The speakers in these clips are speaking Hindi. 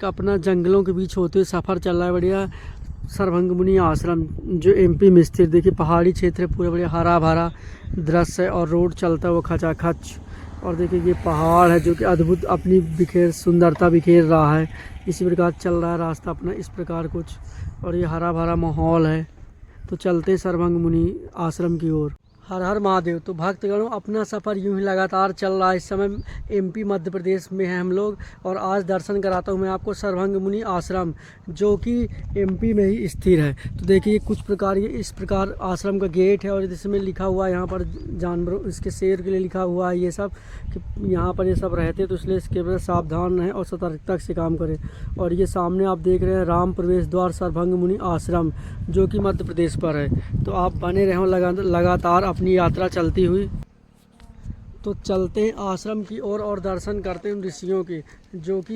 अपना जंगलों के बीच होते हुए सफ़र चल रहा है बढ़िया। सर्वभंग मुनि आश्रम जो एमपी में स्थित, देखिए पहाड़ी क्षेत्र है, पूरा बढ़िया हरा भरा दृश्य है और रोड चलता है वो खचाखच। और देखिए ये पहाड़ है जो कि अद्भुत अपनी सुंदरता बिखेर रहा है। इसी प्रकार चल रहा है रास्ता अपना इस प्रकार कुछ, और ये हरा भरा माहौल है। तो चलते सर्वभंग मुनि आश्रम की ओर। हर हर महादेव। तो भक्तगणों, अपना सफ़र यूं ही लगातार चल रहा है। इस समय एमपी मध्य प्रदेश में हैं हम लोग, और आज दर्शन कराता हूं मैं आपको सर्वभंग मुनि आश्रम, जो कि एमपी में ही स्थिर है। तो देखिए कुछ प्रकार ये इस प्रकार आश्रम का गेट है, और इसमें लिखा हुआ है यहाँ पर जानवरों, इसके शेर के लिए लिखा हुआ है ये सब कि यहाँ पर ये सब रहते हैं, तो इसलिए इसके वजह सावधान रहें और सतर्कता से काम करें। और ये सामने आप देख रहे हैं राम प्रवेश द्वार सर्वभंग मुनि आश्रम, जो कि मध्य प्रदेश पर है। तो आप बने रहें लगातार अपनी यात्रा चलती हुई। तो चलते हैं आश्रम की ओर और दर्शन करते हैं ऋषियों के, जो कि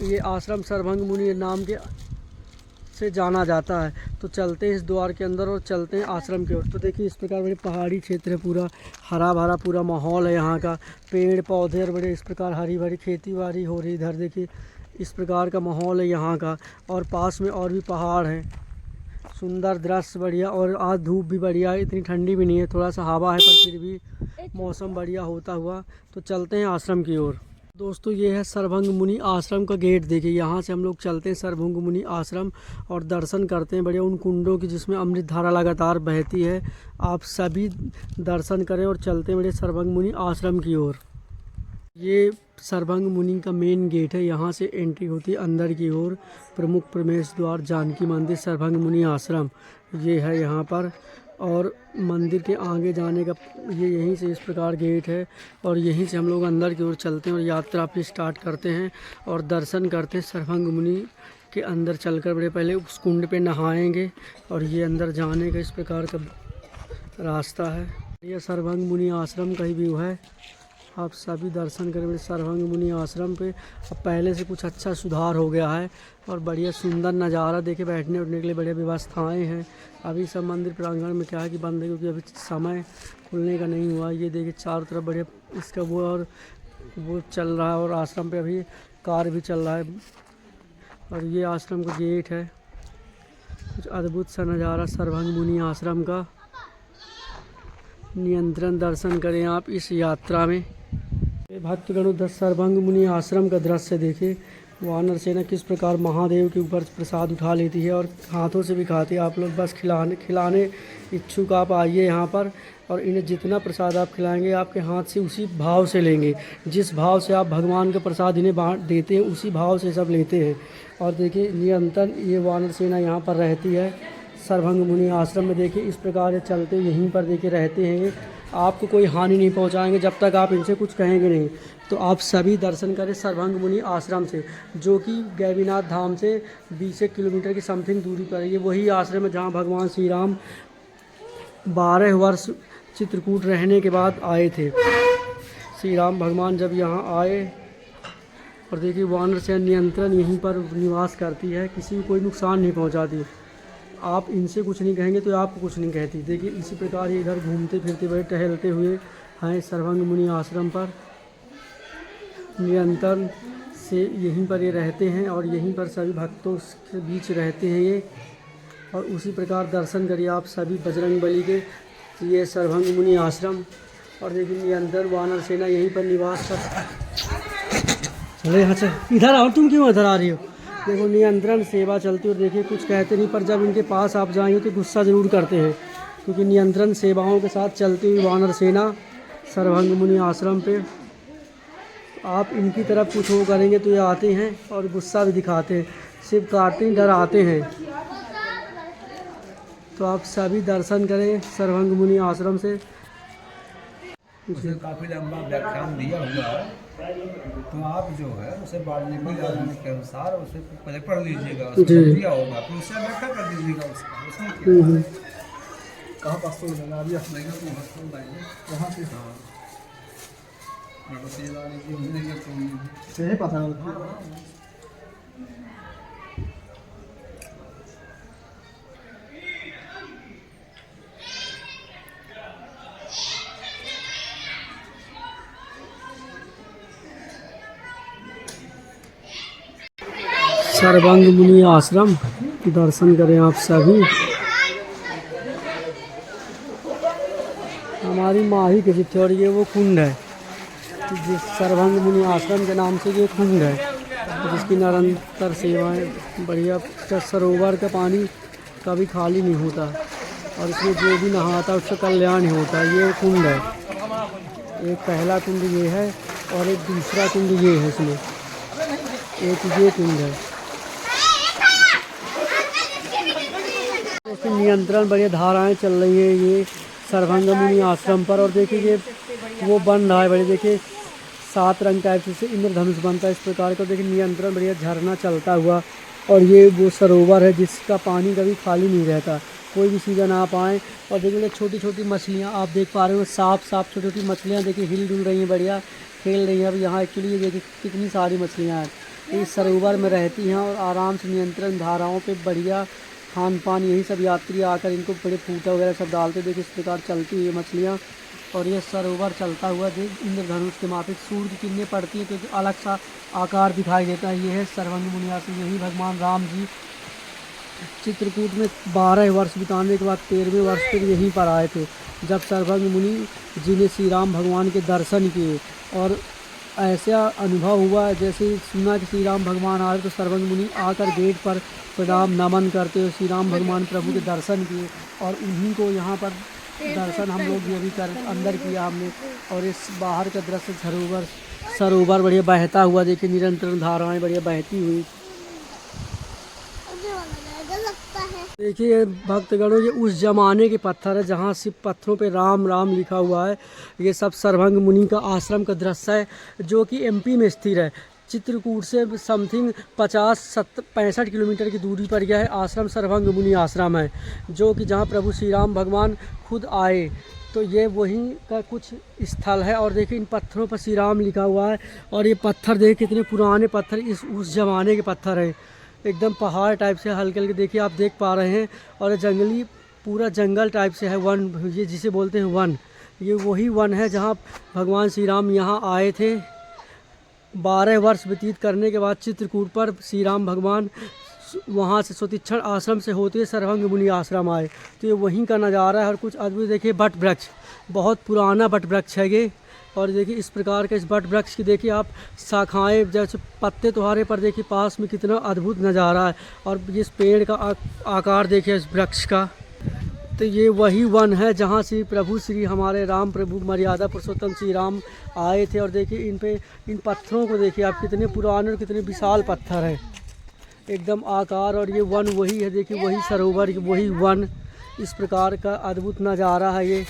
ये आश्रम सर्वभंग मुनि नाम के से जाना जाता है। तो चलते हैं इस द्वार के अंदर और चलते हैं आश्रम की ओर। तो देखिए इस प्रकार बड़े पहाड़ी क्षेत्र है, पूरा हरा भरा पूरा माहौल है यहाँ का, पेड़ पौधे और बड़े इस प्रकार हरी भरी खेती बाड़ी हो रही। इधर देखिए इस प्रकार का माहौल है यहाँ का, और पास में और भी पहाड़ हैं। सुंदर दृश्य बढ़िया, और आज धूप भी बढ़िया है, इतनी ठंडी भी नहीं है, थोड़ा सा हवा है पर फिर भी मौसम बढ़िया होता हुआ। तो चलते हैं आश्रम की ओर। दोस्तों ये है सर्वभंग मुनि आश्रम का गेट। देखिए यहाँ से हम लोग चलते हैं सर्वभंग मुनि आश्रम और दर्शन करते हैं बढ़िया उन कुंडों की जिसमें अमृत धारा लगातार बहती है। आप सभी दर्शन करें और चलते हैं बढ़िया सर्वभंग मुनि आश्रम की ओर। ये सर्वभंग मुनि का मेन गेट है, यहाँ से एंट्री होती है अंदर की ओर। प्रमुख प्रवेश द्वार जानकी मंदिर सर्वभंग मुनि आश्रम ये है यहाँ पर, और मंदिर के आगे जाने का ये यहीं से इस प्रकार गेट है, और यहीं से हम लोग अंदर की ओर चलते हैं और यात्रा अपनी स्टार्ट करते हैं और दर्शन करते हैं सर्वभंग मुनि के अंदर चलकर। बड़े पहले उस कुंड पे नहाएंगे, और ये अंदर जाने का इस प्रकार का रास्ता है। यह सर्वभंग मुनि आश्रम का ही व्यू है, आप सभी दर्शन करें सर्वभंग मुनि आश्रम पे। अब पहले से कुछ अच्छा सुधार हो गया है, और बढ़िया सुंदर नज़ारा देखे, बैठने उठने के लिए बढ़िया व्यवस्थाएं हैं। अभी सब मंदिर प्रांगण में क्या है कि बंद है, क्योंकि अभी समय खुलने का नहीं हुआ। ये देखिए चारों तरफ बढ़िया इसका वो चल रहा है, और आश्रम पे अभी कार्य भी चल रहा है। और ये आश्रम का गेट है, कुछ अद्भुत सा नज़ारा सर्वभंग मुनि आश्रम का। नियंत्रण दर्शन करें आप इस यात्रा में। भक्तगणों सर्वभंग मुनि आश्रम का दृश्य देखे, वानर सेना किस प्रकार महादेव के ऊपर प्रसाद उठा लेती है और हाथों से भी खाती है। आप लोग बस खिलाने इच्छुक आप आइए यहाँ पर, और इन्हें जितना प्रसाद आप खिलाएंगे आपके हाथ से उसी भाव से लेंगे। जिस भाव से आप भगवान का प्रसाद इन्हें बांट देते हैं उसी भाव से सब लेते हैं। और देखिए निरंतर ये वानर सेना यहाँ पर रहती है सर्वभंग मुनि आश्रम में। देखिए इस प्रकार चलते यहीं पर देखिए रहते हैं, आपको कोई हानि नहीं पहुंचाएंगे जब तक आप इनसे कुछ कहेंगे नहीं। तो आप सभी दर्शन करें सर्वभंग मुनि आश्रम से, जो कि गैवीनाथ धाम से 20 किलोमीटर की समथिंग दूरी पर है। ये वही आश्रम है जहाँ भगवान श्री राम 12 वर्ष चित्रकूट रहने के बाद आए थे। श्री राम भगवान जब यहाँ आए, और देखिए वानर सेना नियंत्रण यहीं पर निवास करती है, किसी को कोई नुकसान नहीं पहुँचाती। आप इनसे कुछ नहीं कहेंगे तो आपको कुछ नहीं कहती। देखिए इसी प्रकार ये इधर घूमते फिरते हुए टहलते हुए हैं सर्वभंग मुनि आश्रम पर। निरंतर से यहीं पर ये रहते हैं, और यहीं पर सभी भक्तों के बीच रहते हैं ये। और उसी प्रकार दर्शन करिए आप सभी बजरंगबली के, ये सर्वभंग मुनि आश्रम। और देखिए निरंतर वानर सेना यहीं पर निवास कर। चले यहाँ से इधर आओ, तुम क्यों इधर आ रही हो? देखो नियंत्रण सेवा चलती है, और देखिए कुछ कहते नहीं, पर जब इनके पास आप जाएंगे तो गुस्सा ज़रूर करते हैं, क्योंकि नियंत्रण सेवाओं के साथ चलती हुई वानर सेना सर्वभंग मुनि आश्रम पे। आप इनकी तरफ कुछ वो करेंगे तो ये आते हैं और गुस्सा भी दिखाते हैं, सिर्फ काटते ही डराते हैं। तो आप सभी दर्शन करें सर्वभंग मुनि आश्रम से। उसे काफ़ी लंबा व्याख्यान दिया हुआ है, तो आप जो है उसे वाल्मीकि रामायण के अनुसार उसे पहले पढ़ लीजिएगा, उसको दिया होगा तो उससे व्याख्या कर दीजिएगा उसका। उसमें कहाँ पास तो लगा दिया नहीं तो हॉस्पिटल लाइए वहाँ से। हाँ पता है। सर्वंग मुनि आश्रम दर्शन करें आप सभी। हमारी माही के जितने और ये वो कुंड है जिस सर्वंग मुनि आश्रम के नाम से ये कुंड है जिसकी निरंतर सेवाएं बढ़िया। सरोवर का पानी कभी खाली नहीं होता और इसमें जो भी नहाता है उसका कल्याण ही होता है। ये कुंड है, एक पहला कुंड ये है और एक दूसरा कुंड ये है। इसमें एक ये कुंड है। इसमें नियंत्रण बढ़िया धाराएं चल रही है ये सर्वंग मुनि आश्रम पर। और देखिए ये वो बन रहा है बढ़िया, देखिए 7 रंग टाइप से इंद्रधनुष बनता है इस प्रकार का। देखिए नियंत्रण बढ़िया झरना चलता हुआ। और ये वो सरोवर है जिसका पानी कभी खाली नहीं रहता, कोई भी सीजन आप आएँ। और देखिए छोटी छोटी मछलियाँ आप देख पा रहे हो, साफ छोटी छोटी मछलियाँ देखिए हिल डुल रही हैं, बढ़िया खेल रही हैं। अब यहाँ एक्चुअली देखिए कितनी सारी मछलियाँ हैं इस सरोवर में रहती हैं और आराम से नियंत्रण धाराओं पे बढ़िया खान पान यही सब यात्री आकर इनको बड़े फूटा वगैरह सब डालते। देखिए इस प्रकार चलती हुई मछलियाँ। और ये सरोवर चलता हुआ जो इंद्रधनुष के माफिक सूर्य की किरणें पड़ती हैं क्योंकि अलग सा आकार दिखाई देता है। ये है सर्वंग मुनि आश्रम। यही भगवान राम जी चित्रकूट में 12 वर्ष बिताने के बाद 13वें वर्ष पर यहीं पर आए थे जब सर्वंग मुनि जी ने श्री राम भगवान के दर्शन किए। और ऐसा अनुभव हुआ जैसे सुना कि श्री राम भगवान आए तो सर्वंग मुनि आकर गेट पर प्रणाम नमन करते हुए श्री राम भगवान प्रभु के दर्शन किए। और उन्हीं को यहाँ पर दर्शन हम लोग ये भी कर अंदर किया हमने। और इस बाहर का दृश्य सरोवर बढ़िया बहता हुआ देखिए, निरंतर धाराएं बढ़िया बहती हुई। देखिए भक्तगणों ये उस जमाने के पत्थर है जहाँ सिर्फ पत्थरों पे राम राम लिखा हुआ है। ये सब सर्वंग मुनि का आश्रम का दृश्य है जो कि एमपी में स्थिर है। चित्रकूट से समथिंग 50-65 किलोमीटर की दूरी पर यह आश्रम सर्वंग मुनि आश्रम है जो कि जहाँ प्रभु श्री राम भगवान खुद आए तो ये वहीं का कुछ स्थल है। और देखिए इन पत्थरों पर श्री राम लिखा हुआ है। और ये पत्थर देखिए कितने पुराने पत्थर उस ज़माने के पत्थर हैं, एकदम पहाड़ टाइप से हल्के हल्के देखिए आप देख पा रहे हैं। और ये जंगली पूरा जंगल टाइप से है, वन ये जिसे बोलते हैं वन। ये वही वन है जहाँ भगवान श्री राम यहाँ आए थे। 12 वर्ष व्यतीत करने के बाद चित्रकूट पर श्री राम भगवान वहाँ से सुतिक्षण आश्रम से होते हुए सर्वंग मुनि आश्रम आए। तो ये वहीं का नज़ारा है। और कुछ अद्भुत देखिए बट वृक्ष, बहुत पुराना बट वृक्ष है ये। और देखिए इस प्रकार के इस बट वृक्ष की देखिए आप शाखाएं जैसे पत्ते तुम्हारे पर देखिए पास में कितना अद्भुत नज़ारा है। और इस पेड़ का आकार देखिए इस वृक्ष का। तो ये वही वन है जहाँ श्री हमारे राम प्रभु मर्यादा पुरुषोत्तम श्री राम आए थे। और देखिए इन पत्थरों को देखिए आप कितने पुराने और कितने विशाल पत्थर हैं एकदम आकार। और ये वन वही है, देखिए वही सरोवर वही वन, इस प्रकार का अद्भुत नज़ारा है ये।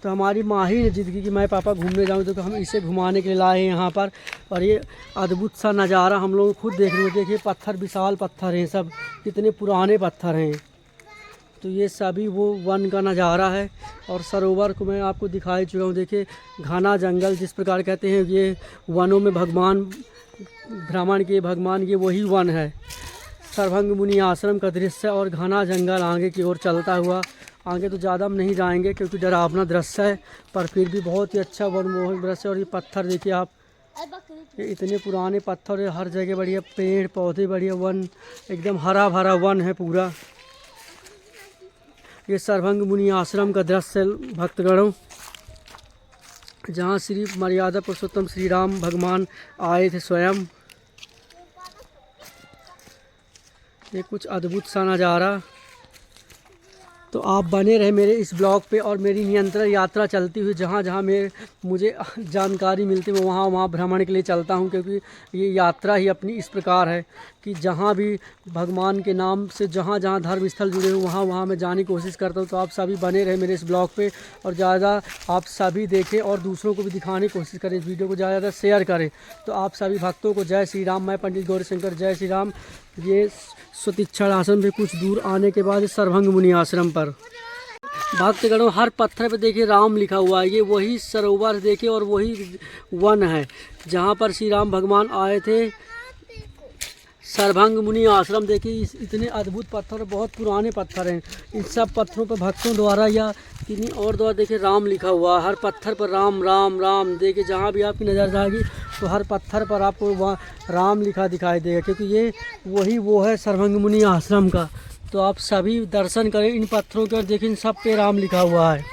तो हमारी माही ने जिद की कि मैं पापा घूमने जाऊँ तो हम इसे घुमाने के लिए लाए हैं यहाँ पर। और ये अद्भुत सा नज़ारा हम लोग खुद देख रहे हैं। देखिए पत्थर विशाल पत्थर हैं, सब कितने पुराने पत्थर हैं। तो ये सभी वो वन का नज़ारा है। और सरोवर को मैं आपको दिखाई चुका हूँ। देखिए घना जंगल जिस प्रकार कहते हैं ये वनों में भगवान भ्रमण के भगवान ये वही वन है सर्वंग मुनि आश्रम का दृश्य। और घना जंगल आगे की ओर चलता हुआ, आगे तो ज़्यादा हम नहीं जाएंगे क्योंकि डरावना दृश्य है पर फिर भी बहुत ही अच्छा मनमोहक दृश्य। और ये पत्थर देखिए आप, ये इतने पुराने पत्थर, हर जगह बढ़िया पेड़ पौधे, बढ़िया वन, एकदम हरा भरा वन है पूरा। ये सर्वंग मुनि आश्रम का दृश्य भक्तगणों जहाँ श्री मर्यादा पुरुषोत्तम श्री राम भगवान आए थे स्वयं। ये कुछ अद्भुत सा नज़ारा। तो आप बने रहे मेरे इस ब्लॉग पे और मेरी नियंत्रण यात्रा चलती हुई जहाँ जहाँ मुझे जानकारी मिलती है मैं वहाँ भ्रमण के लिए चलता हूँ। क्योंकि ये यात्रा ही अपनी इस प्रकार है कि जहाँ भी भगवान के नाम से जहाँ जहाँ धर्म स्थल जुड़े हुए वहाँ मैं जाने की कोशिश करता हूँ। तो आप सभी बने रहे मेरे इस ब्लॉग पे और ज़्यादा आप सभी देखें और दूसरों को भी दिखाने की कोशिश करें, इस वीडियो को ज़्यादा शेयर करें। तो आप सभी भक्तों को जय श्री राम। मैं पंडित गौरीशंकर, जय श्री राम। ये सुतिक्षण आश्रम से कुछ दूर आने के बाद सर्वंग मुनि आश्रम पर भक्तगणों हर पत्थर पे देखिए राम लिखा हुआ है। ये वही सरोवर देखिए और वही वन है जहाँ पर श्री राम भगवान आए थे। सर्वंग मुनि आश्रम देखिए इतने अद्भुत पत्थर, बहुत पुराने पत्थर हैं। इन सब पत्थरों पर भक्तों द्वारा या किन्हीं और द्वारा देखिए राम लिखा हुआ है। हर पत्थर पर राम राम राम देखिए, जहाँ भी आपकी नज़र जाएगी तो हर पत्थर पर आपको वहाँ राम लिखा दिखाई देगा, क्योंकि ये वो है सर्वभंग मुनि आश्रम का। तो आप सभी दर्शन करें इन पत्थरों के और देखिए इन सब पे राम लिखा हुआ है।